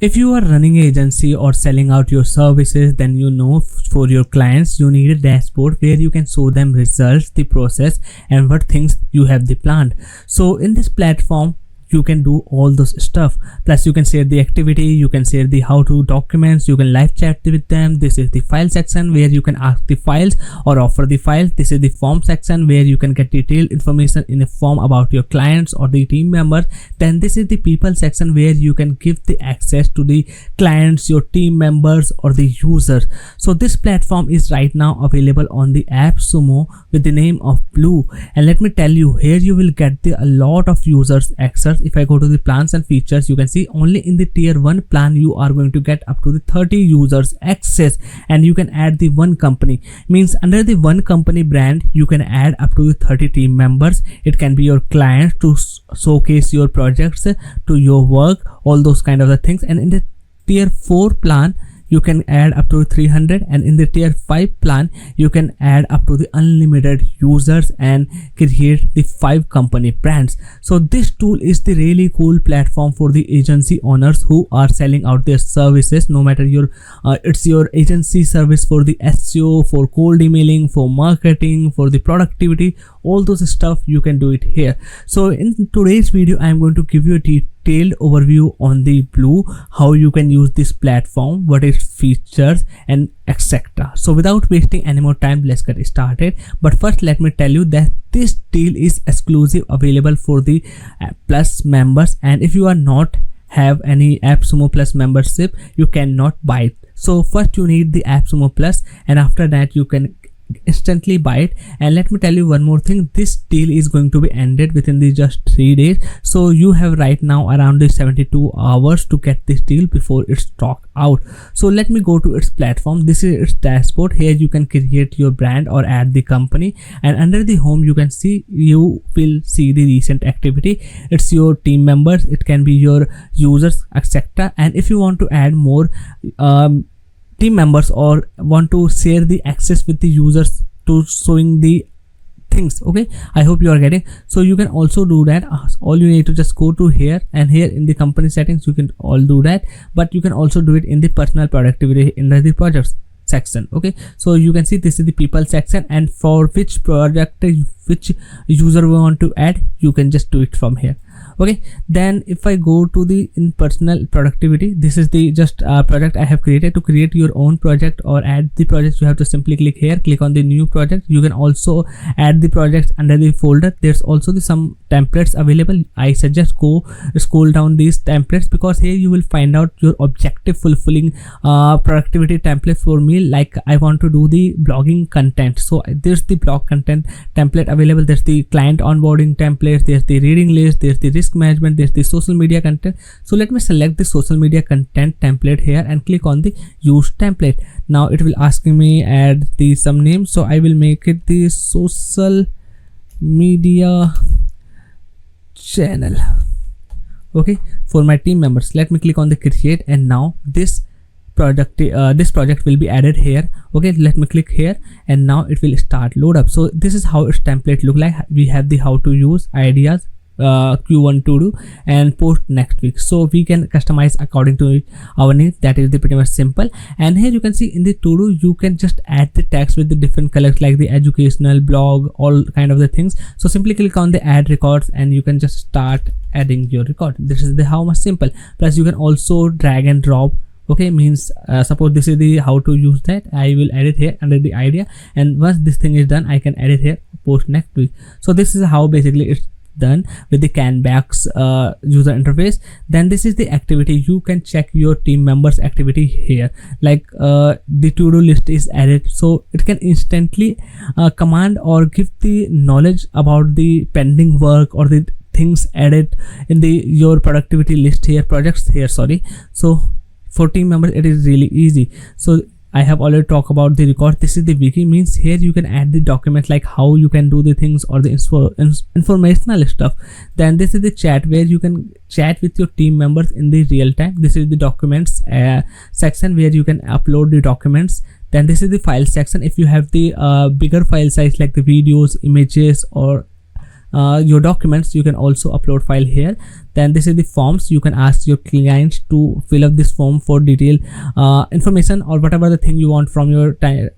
If you are running an agency or selling out your services, then you know for your clients you need a dashboard where you can show them results, the process, and what things you have the planned. So in this platform you can do all those stuff, plus you can share the activity, you can share the how to documents, you can live chat with them. This is the file section where you can ask the files or offer the files. This is the form section where you can get detailed information in a form about your clients or the team members. Then this is the people section where you can give the access to the clients, your team members, or the users. So this platform is right now available on the AppSumo with the name of Blue, and let me tell you, here you will get a lot of users access. If I go to the plans and features, you can see only in the tier 1 plan you are going to get up to the 30 users access, and you can add the one company. Means under the one company brand you can add up to the 30 team members. It can be your clients to showcase your projects, to your work, all those kind of the things. And in the tier 4 plan you can add up to 300, and in the tier 5 plan you can add up to the unlimited users and create the 5 company brands. So this tool is the really cool platform for the agency owners who are selling out their services, no matter your it's your agency service for the SEO, for cold emailing, for marketing, for the productivity, all those stuff you can do it here. So in today's video I am going to give you a detailed overview on the Blue, how you can use this platform, what its features, and etc. So without wasting any more time, let's get started. But first let me tell you that this deal is exclusive available for the Plus members, and if you are not have any AppSumo Plus membership you cannot buy it. So first you need the AppSumo Plus, and after that you can instantly buy it. And let me tell you one more thing, this deal is going to be ended within the just 3 days, so you have right now around the 72 hours to get this deal before it's stock out. So let me go to its platform. This is its dashboard. Here you can create your brand or add the company, and under the home you will see the recent activity. It's your team members, it can be your users, etc. And if you want to add more team members or want to share the access with the users to showing the things, okay, I hope you are getting. So you can also do that. All you need to just go to here, and here in the company settings you can all do that, but you can also do it in the personal productivity in the projects section. Okay, so you can see this is the people section, and for which project which user we want to add you can just do it from here. Okay, then if I go to the in personal productivity, this is the just project I have created. To create your own project or add the project you have to simply click here, click on the new project. You can also add the projects under the folder. There's also some templates available. I suggest go scroll down these templates, because here you will find out your objective fulfilling productivity template. For me, like I want to do the blogging content, so there's the blog content template available. There's the client onboarding template, there's the reading list, there's the risk management, there's the social media content. So let me select the social media content template here and click on the use template. Now it will ask me add the some name, so I will make it the social media channel, okay, for my team members. Let me click on the create, and now this project will be added here. Okay, let me click here, and now it will start load up. So this is how its template look like. We have the how to use, ideas, Q1 to do, and post next week. So we can customize according to our needs. That is the pretty much simple. And here you can see in the to do you can just add the text with the different colors, like the educational, blog, all kind of the things. So simply click on the add records and you can just start adding your record. This is the how much simple. Plus you can also drag and drop. Okay, means suppose this is the how to use that, I will edit here under the idea, and once this thing is done I can edit here, post next week. So this is how basically it's done with the Canvax user interface. Then this is the activity. You can check your team members activity here, like the to-do list is added, so it can instantly command or give the knowledge about the pending work or the things added in the your productivity list here, projects here, sorry. So for team members it is really easy. So I have already talked about the record. This is the wiki, means here you can add the documents, like how you can do the things or the informational stuff. Then this is the chat, where you can chat with your team members in the real time. This is the documents section, where you can upload the documents. Then this is the file section. If you have the bigger file size, like the videos, images, or your documents, you can also upload file here. Then this is the forms. You can ask your clients to fill up this form for detailed information or whatever the thing you want from your client.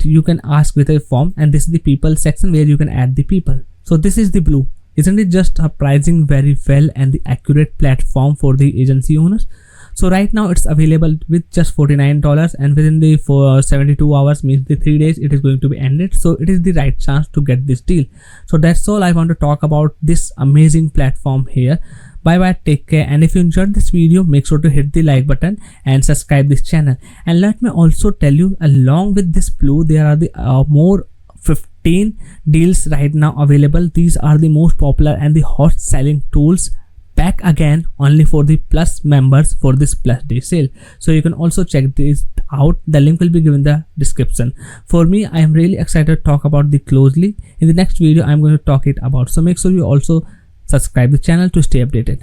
You can ask with a form. And this is the people section where you can add the people. So this is the Blue. Isn't it just a pricing very well and the accurate platform for the agency owners? So right now it's available with just $49, and within the 72 hours, means the 3 days, it is going to be ended. So it is the right chance to get this deal. So that's all I want to talk about this amazing platform here. Bye bye, take care, and if you enjoyed this video, make sure to hit the like button and subscribe this channel. And let me also tell you, along with this Blue, there are the more 15 deals right now available. These are the most popular and the hot selling tools back again only for the Plus members for this Plus Day sale. So you can also check this out. The link will be given in the description. For me, I am really excited to talk about the Closely. In the next video, I am going to talk it about. So make sure you also subscribe the channel to stay updated.